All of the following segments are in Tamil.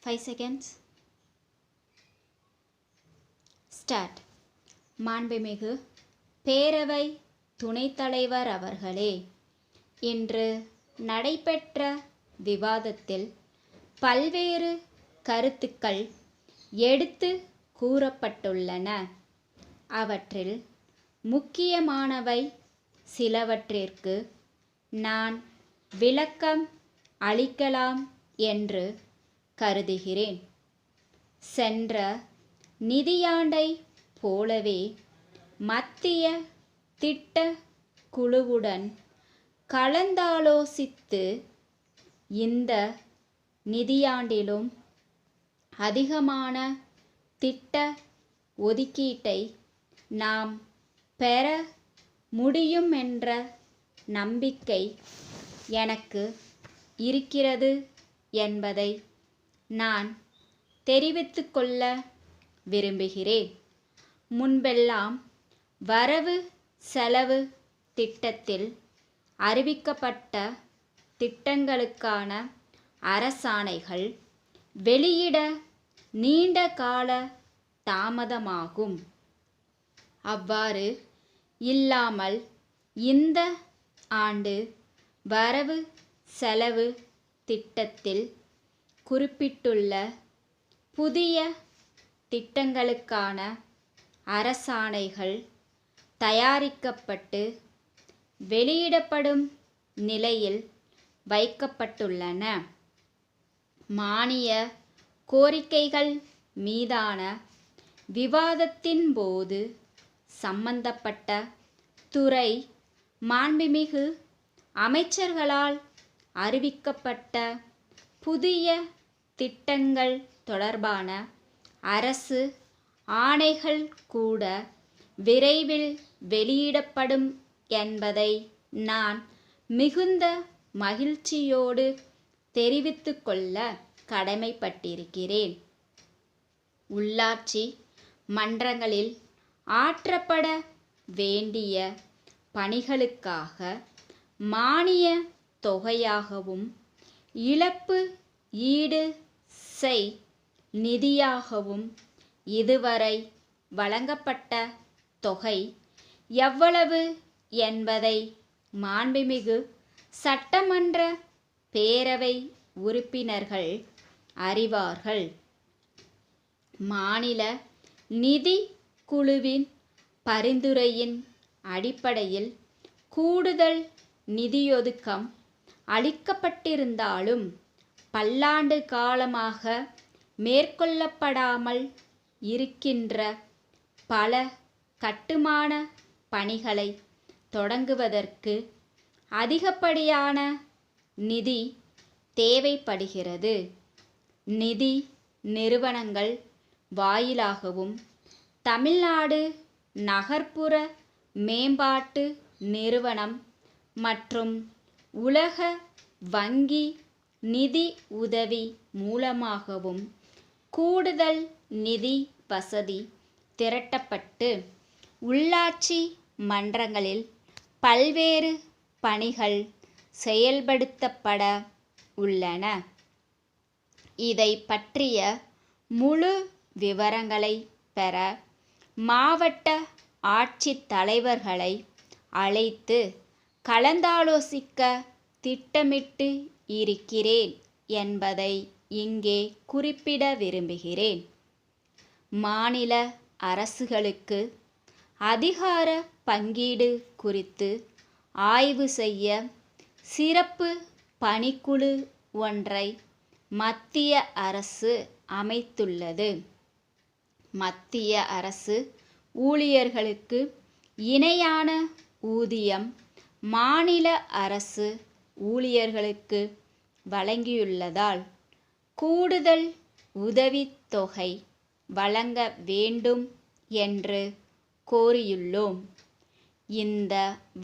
5 seconds. Start. மாண்புமிகு பேரவை துணைத் தலைவர் அவர்களே, இன்று நடைபெற்ற விவாதத்தில் பல்வேறு கருத்துக்கள் எடுத்து கூறப்பட்டுள்ளன. அவற்றில் முக்கியமானவை சிலவற்றிற்கு நான் விளக்கம் அளிக்கலாம் என்று கருதுகிறேன். சென்ற நிதியாண்டை போலவே மத்திய திட்ட குழுவுடன் கலந்தாலோசித்து இந்த நிதியாண்டிலும் அதிகமான திட்ட ஒதுக்கீட்டை நாம் பெற முடியும் என்ற நம்பிக்கை எனக்கு இருக்கிறது என்பதை நான் தெரிவித்துக்கொள்ள விரும்புகிறேன். முன்பெல்லாம் வரவு செலவு திட்டத்தில் அறிவிக்கப்பட்ட திட்டங்களுக்கான அரசாணைகள் வெளியிட நீண்ட கால தாமதமாகும். அவ்வாறு இல்லாமல் இந்த ஆண்டு வரவு செலவு திட்டத்தில் குறிப்பிட்டுள்ள புதிய திட்டங்களுக்கான அரசாணைகள் தயாரிக்கப்பட்டு வெளியிடப்படும் நிலையில் வைக்கப்பட்டுள்ளன. மானிய கோரிக்கைகள் மீதான விவாதத்தின் போது சம்பந்தப்பட்ட துறை மாண்புமிகு அமைச்சர்களால் அறிவிக்கப்பட்ட புதிய திட்டங்கள் தொடர்பான அரசு ஆணைகள் கூட விரைவில் வெளியிடப்படும் என்பதை நான் மிகுந்த மகிழ்ச்சியோடு தெரிவித்துக்கொள்ள கடமைப்பட்டிருக்கிறேன். உள்ளாட்சி மன்றங்களில் ஆற்றப்பட வேண்டிய பணிகளுக்காக மானிய தொகையாகவும் இழப்பு ஈடு செய் நிதியாகவும் இதுவரை வழங்கப்பட்ட தொகை எவ்வளவு என்பதை மாண்புமிகு சட்டமன்ற பேரவை உறுப்பினர்கள் அறிவார்கள். மாநில நிதி குழுவின் பரிந்துரையின் அடிப்படையில் கூடுதல் நிதியொதுக்கம் அளிக்கப்பட்டிருந்தாலும் பல்லாண்டு காலமாக மேற்கொள்ளப்படாமல் இருக்கின்ற பல கட்டுமான பணிகளை தொடங்குவதற்கு அதிகப்படியான நிதி தேவைப்படுகிறது. நிதி நிறுவனங்கள் வாயிலாகவும் தமிழ்நாடு நகர்ப்புற மேம்பாட்டு நிறுவனம் மற்றும் உலக வங்கி நிதி உதவி மூலமாகவும் கூடுதல் நிதி வசதி திரட்டப்பட்டு உள்ளாட்சி மன்றங்களில் பல்வேறு பணிகள் செயல்படுத்தப்பட உள்ளன. இதை பற்றிய முழு விவரங்களை பெற மாவட்ட ஆட்சித் தலைவர்களை அழைத்து கலந்தாலோசிக்க திட்டமிட்டு இருக்கிறேன் என்பதை இங்கே குறிப்பிட விரும்புகிறேன். மாநில அரசுகளுக்கு அதிகார பங்கீடு குறித்து ஆய்வு செய்ய சிறப்பு பணிக்குழு ஒன்றை மத்திய அரசு அமைத்துள்ளது. மத்திய அரசு ஊழியர்களுக்கு இணையான ஊதியம் மாநில அரசு ஊழியர்களுக்கு வழங்கியுள்ளதால் கூடுதல் உதவித்தொகை வழங்க வேண்டும் என்று கோரியுள்ளோம். இந்த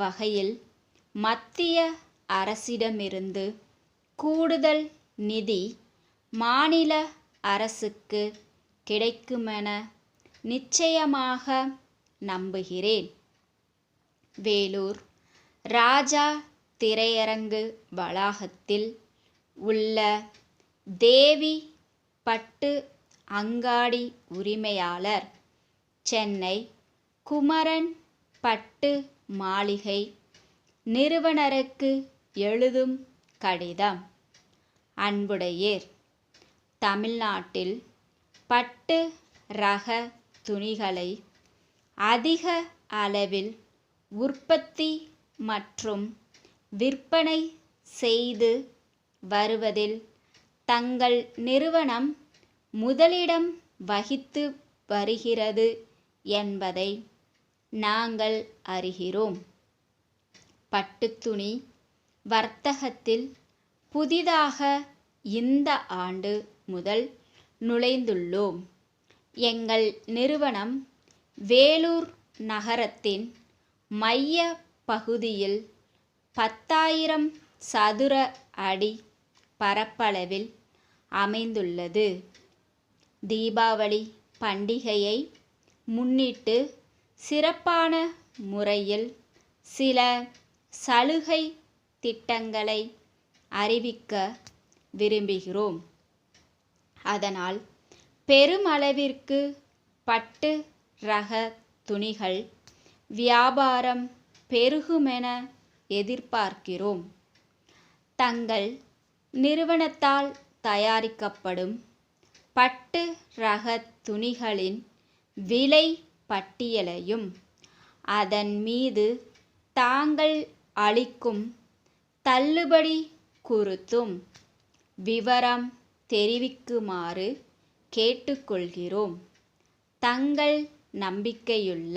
வகையில் மத்திய அரசிடமிருந்து கூடுதல் நிதி மாநில அரசுக்கு கிடைக்குமென நிச்சயமாக நம்புகிறேன். வேலூர் ராஜா திரையரங்கு வளாகத்தில் உள்ள தேவி பட்டு அங்காடி உரிமையாளர், சென்னை குமரன் பட்டு மாளிகை நிறுவனருக்கு எழுதும் கடிதம். அன்புடையீர், தமிழ்நாட்டில் பட்டு ரக துணிகளை அதிக அளவில் உற்பத்தி மற்றும் விற்பனை செய்து வருவதில் தங்கள் நிறுவனம் முதலிடம் வகித்து வருகிறது என்பதை நாங்கள் அறிகிறோம். பட்டுத்துணி வர்த்தகத்தில் புதிதாக இந்த ஆண்டு முதல் நுழைந்துள்ளோம். எங்கள் நிறுவனம் வேலூர் நகரத்தின் மைய பகுதியில் 10,000 சதுர அடி பரப்பளவில் அமைந்துள்ளது. தீபாவளி பண்டிகையை முன்னிட்டு சிறப்பான முறையில் சில சலுகை திட்டங்களை அறிவிக்க விரும்புகிறோம். அதனால் பெருமளவிற்கு பட்டு ரக துணிகள் வியாபாரம் பெருகுமென எதிர்பார்க்கிறோம். தங்கள் நிறுவனத்தால் தயாரிக்கப்படும் பட்டு ரக துணிகளின் விலை பட்டியலையும் அதன் மீது தாங்கள் அளிக்கும் தள்ளுபடி குறித்தும் விவரம் தெரிவிக்குமாறு கேட்டுக்கொள்கிறோம். தங்கள் நம்பிக்கையுள்ள